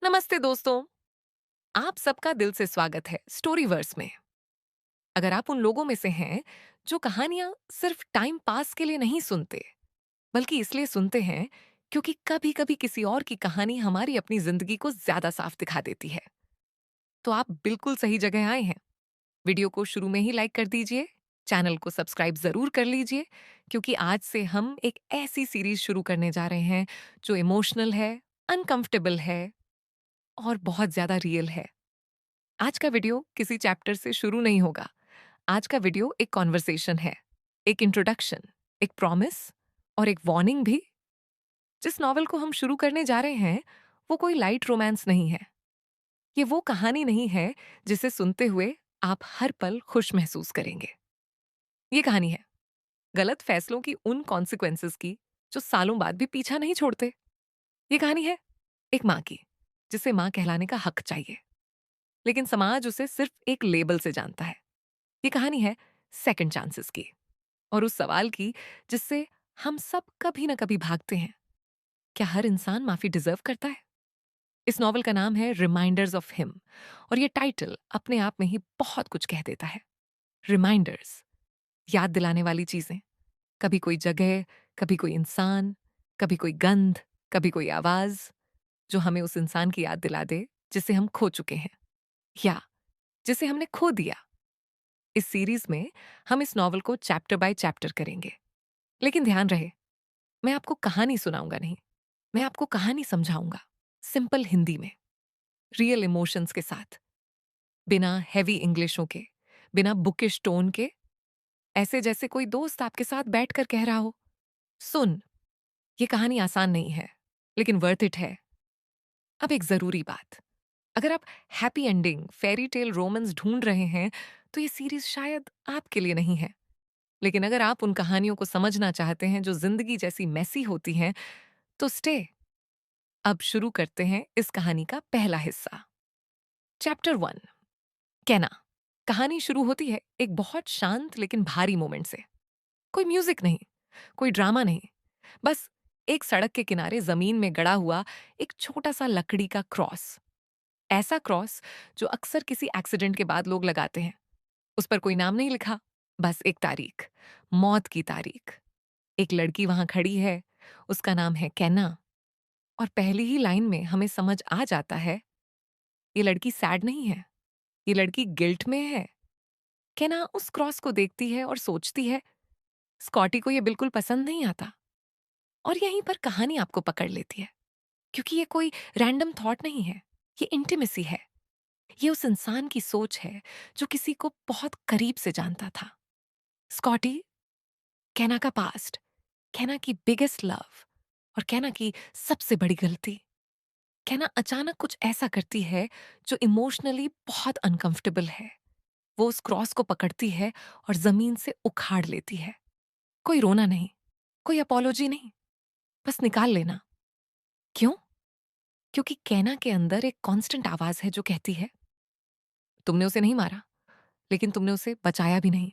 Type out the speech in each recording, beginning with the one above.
नमस्ते दोस्तों। आप सबका दिल से स्वागत है स्टोरीवर्स में। अगर आप उन लोगों में से हैं जो कहानियां सिर्फ टाइम पास के लिए नहीं सुनते, बल्कि इसलिए सुनते हैं क्योंकि कभी कभी किसी और की कहानी हमारी अपनी जिंदगी को ज्यादा साफ दिखा देती है, तो आप बिल्कुल सही जगह आए हैं। वीडियो को शुरू में ही लाइक कर दीजिए, चैनल को सब्सक्राइब जरूर कर लीजिए, क्योंकि आज से हम एक ऐसी सीरीज शुरू करने जा रहे हैं जो इमोशनल है, अनकंफर्टेबल है और बहुत ज्यादा रियल है। आज का वीडियो किसी चैप्टर से शुरू नहीं होगा। आज का वीडियो एक कॉन्वर्सेशन है, एक इंट्रोडक्शन, एक प्रॉमिस और एक वार्निंग भी। जिस नॉवल को हम शुरू करने जा रहे हैं वो कोई लाइट रोमांस नहीं है। ये वो कहानी नहीं है जिसे सुनते हुए आप हर पल खुश महसूस करेंगे। ये कहानी है गलत फैसलों की उन कॉन्सिक्वेंसेस की जो सालों बाद भी पीछा नहीं छोड़ते। ये कहानी है एक माँ की, जिसे माँ कहलाने का हक चाहिए, लेकिन समाज उसे सिर्फ एक लेबल से जानता है। ये कहानी है सेकंड चांसेस की, और उस सवाल की जिससे हम सब कभी ना कभी भागते हैं, क्या हर इंसान माफी डिजर्व करता है? इस नॉवल का नाम है रिमाइंडर्स ऑफ हिम, और ये टाइटल अपने आप में ही बहुत कुछ कह देता है। रिमाइंडर्स, याद दिलाने वाली चीजें। कभी कोई जगह, कभी कोई इंसान, कभी कोई गंध, कभी कोई आवाज जो हमें उस इंसान की याद दिला दे जिसे हम खो चुके हैं, या जिसे हमने खो दिया। इस सीरीज में हम इस नॉवल को चैप्टर बाय चैप्टर करेंगे, लेकिन ध्यान रहे, मैं आपको कहानी सुनाऊंगा नहीं, मैं आपको कहानी समझाऊंगा, सिंपल हिंदी में, रियल इमोशंस के साथ, बिना हैवी इंग्लिशों के, बिना बुकिश टोन के, ऐसे जैसे कोई दोस्त आपके साथ बैठकर कह रहा हो, सुन, ये कहानी आसान नहीं है, लेकिन वर्थ इट है। अब एक जरूरी बात, अगर आप happy ending fairy tale romance ढूंढ रहे हैं तो ये सीरीज शायद आपके लिए नहीं है। लेकिन अगर आप उन कहानियों को समझना चाहते हैं जो जिंदगी जैसी मैसी होती हैं, तो स्टे। अब शुरू करते हैं इस कहानी का पहला हिस्सा। चैप्टर 1, कहना। कहानी शुरू होती है एक बहुत शांत लेकिन भारी मोमेंट से। कोई म्यूजिक नहीं, कोई ड्रामा नहीं, बस एक सड़क के किनारे जमीन में गड़ा हुआ एक छोटा सा लकड़ी का क्रॉस। ऐसा क्रॉस जो अक्सर किसी एक्सीडेंट के बाद लोग लगाते हैं। उस पर कोई नाम नहीं लिखा, बस एक तारीख, मौत की तारीख। एक लड़की वहां खड़ी है, उसका नाम है कैना, और पहली ही लाइन में हमें समझ आ जाता है ये लड़की सैड नहीं है, ये लड़की गिल्ट में है। कैना उस क्रॉस को देखती है और सोचती है स्कॉटी को ये बिल्कुल पसंद नहीं आता। और यहीं पर कहानी आपको पकड़ लेती है, क्योंकि ये कोई रैंडम थॉट नहीं है, ये इंटीमेसी है। ये उस इंसान की सोच है जो किसी को बहुत करीब से जानता था। स्कॉटी, कैना का पास्ट, कैना की बिगेस्ट लव और कैना की सबसे बड़ी गलती। कैना अचानक कुछ ऐसा करती है जो इमोशनली बहुत अनकंफर्टेबल है। वो उस क्रॉस को पकड़ती है और जमीन से उखाड़ लेती है। कोई रोना नहीं, कोई अपॉलोजी नहीं, बस निकाल लेना। क्यों? क्योंकि कैना के अंदर एक कांस्टेंट आवाज है जो कहती है तुमने उसे नहीं मारा, लेकिन तुमने उसे बचाया भी नहीं।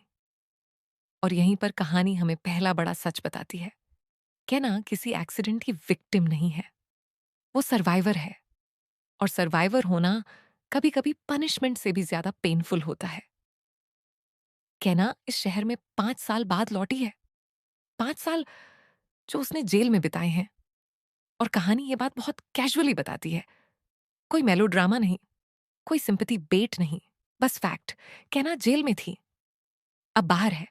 और यहीं पर कहानी हमें पहला बड़ा सच बताती है, कैना किसी एक्सीडेंट की विक्टिम नहीं है, वो सर्वाइवर है। और सर्वाइवर होना कभी कभी पनिशमेंट से भी ज्यादा पेनफुल होता है। कैना इस शहर में 5 साल बाद लौटी है, 5 साल जो उसने जेल में बिताए हैं। और कहानी ये बात बहुत कैजुअली बताती है, कोई मेलोड्रामा नहीं, कोई सिंपैथी बेट नहीं, बस फैक्ट। कैना जेल में थी, अब बाहर है,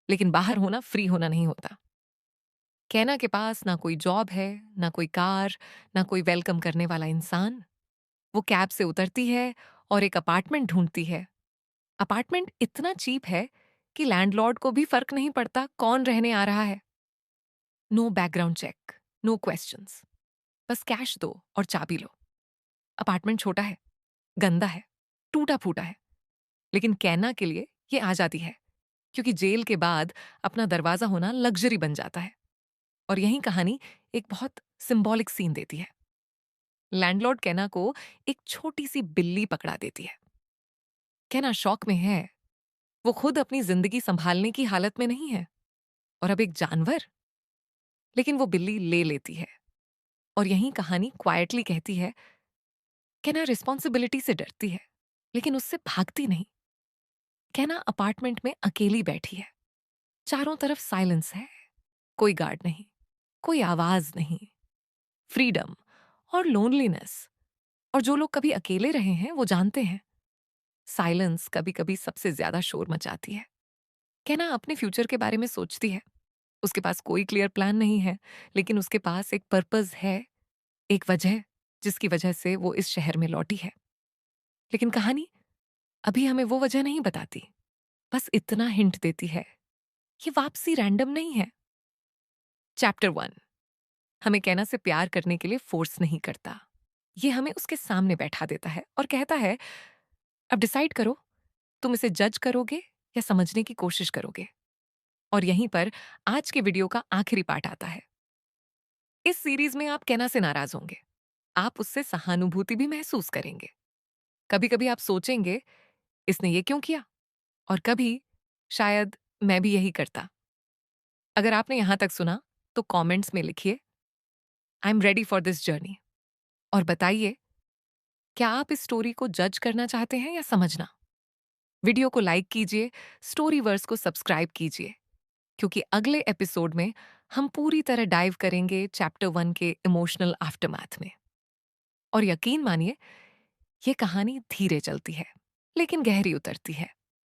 लेकिन बाहर होना फ्री होना नहीं होता। कैना के पास ना कोई जॉब है, ना कोई कार, ना कोई वेलकम करने वाला इंसान। वो कैब से उतरती है और एक अपार्टमेंट ढूंढती है। अपार्टमेंट इतना चीप है कि लैंडलॉर्ड को भी फर्क नहीं पड़ता कौन रहने आ रहा है। No background check, no questions, बस कैश दो और चाबी लो। अपार्टमेंट छोटा है, गंदा है, टूटा फूटा है, लेकिन कैना के लिए ये आजादी है, क्योंकि जेल के बाद अपना दरवाजा होना लग्जरी बन जाता है। और यही कहानी एक बहुत सिंबॉलिक सीन देती है। लैंडलॉर्ड कैना को एक छोटी सी बिल्ली पकड़ा देती है। कैना शौक में है, वो खुद अपनी जिंदगी संभालने की हालत में नहीं है, और अब एक जानवर, लेकिन वो बिल्ली ले लेती है। और यही कहानी क्वाइटली कहती है कहना रिस्पॉन्सिबिलिटी से डरती है लेकिन उससे भागती नहीं। कहना अपार्टमेंट में अकेली बैठी है, चारों तरफ साइलेंस है, कोई गार्ड नहीं, कोई आवाज नहीं। फ्रीडम और लोनलीनेस, और जो लोग कभी अकेले रहे हैं वो जानते हैं, साइलेंस कभी कभी सबसे ज्यादा शोर मचाती है। कहना अपने फ्यूचर के बारे में सोचती है। उसके पास कोई क्लियर प्लान नहीं है, लेकिन उसके पास एक पर्पस है, एक वजह जिसकी वजह से वो इस शहर में लौटी है। लेकिन कहानी अभी हमें वो वजह नहीं बताती, बस इतना हिंट देती है, ये वापसी रैंडम नहीं है। चैप्टर 1 हमें कहना से प्यार करने के लिए फोर्स नहीं करता। ये हमें उसके सामने बैठा देता है और कहता है, अब डिसाइड करो, तुम इसे जज करोगे या समझने की कोशिश करोगे। और यहीं पर आज के वीडियो का आखिरी पार्ट आता है। इस सीरीज में आप कहना से नाराज होंगे, आप उससे सहानुभूति भी महसूस करेंगे। कभी कभी आप सोचेंगे, इसने ये क्यों किया, और कभी शायद मैं भी यही करता। अगर आपने यहां तक सुना तो कमेंट्स में लिखिए, I am ready for this journey. और बताइए, क्या आप इस स्टोरी को जज करना चाहते हैं या समझना। वीडियो को लाइक कीजिए, स्टोरीवर्स को सब्सक्राइब कीजिए, क्योंकि अगले एपिसोड में हम पूरी तरह डाइव करेंगे चैप्टर 1 के इमोशनल आफ्टरमैथ में। और यकीन मानिए, ये कहानी धीरे चलती है लेकिन गहरी उतरती है।